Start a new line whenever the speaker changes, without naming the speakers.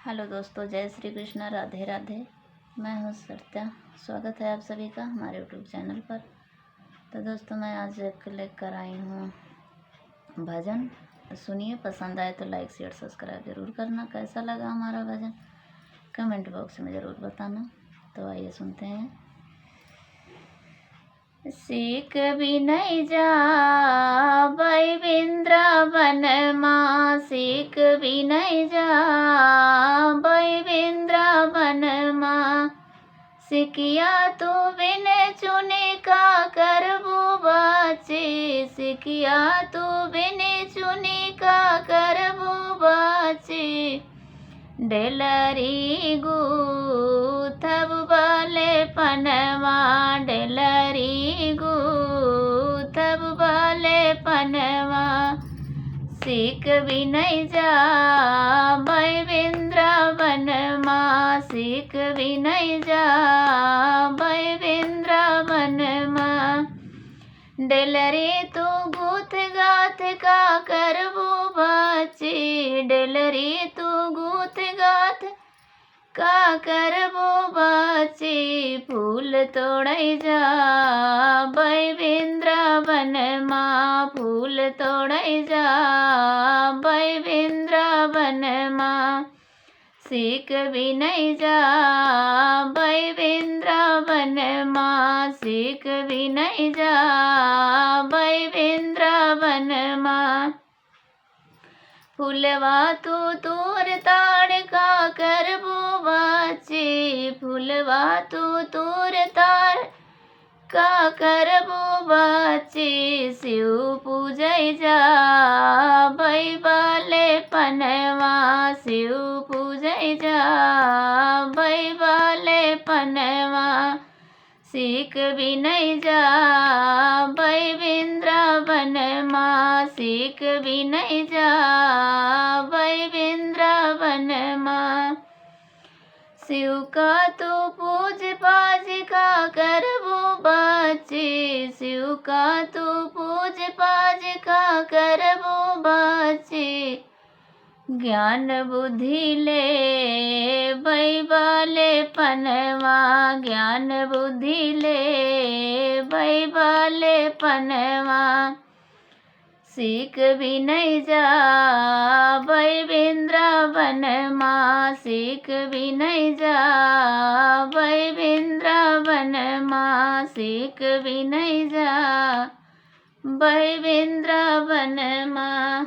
Hello दोस्तों, जय श्री कृष्ण, राधे राधे। मैं हूँ सत्या। स्वागत है आप सभी का हमारे यूट्यूब चैनल पर। तो दोस्तों, मैं आज एक लेकर आई हूँ भजन। सुनिए, पसंद आए तो लाइक शेयर सब्सक्राइब जरूर करना। कैसा लगा हमारा भजन कमेंट बॉक्स में ज़रूर बताना। तो आइए सुनते हैं। सीख भी नहीं जा भाई वृंदावन माँ, सीख भी नहीं जा भाई वृंदावन माँ। सिकिया तू बिन चुने का करबू बाची, सिकिया तू बिन चुनी का करबू बाची। डेलरी गूथब बाले पनवा, डेलरी गूथब बाले पनवा। सीख भी नहीं जा भाई वृंदावन माँ, सीख भी नहीं जा भाई वृंदावन माँ। डेलरी तू गूथ गाथ का करबू बाची, डेलरी तू गूथ गाथ का करबू बाची। फूल तोड़ई जा भाई वृंदावन माँ, फूल तोड़ई जा भाई वृंदावन माँ। सीख भी नहीं जा भाई वृंदावन माँ, सीख भी नहीं जा भाई वृंदावन माँ। फूलवा तू तूर ताड़ का करबू बाची, फूलवा तू तूर ताड़ का करबू बाची। शिव पूजै जा भाई बाले पनवा, शिव पूजै जा भाई बाले पनवा। सीख भी नहीं जा भाई वृंदावन माँ, सीख भी नहीं जा भाई वृंदावन माँ। शिव का तू पूज पाज का करबू बाची, शिव का तू पूज पाज का करबू बाची। ज्ञान बुद्धि ले भाई बाले पनवा, ज्ञान बुद्धि ले भाई बाले पनवा। सीख भी नहीं जा भाई वृंदावन माँ, सीख भी नहीं जा भाई वृंदावन माँ, सीख भी नहीं जा भाई वृंदावन माँ।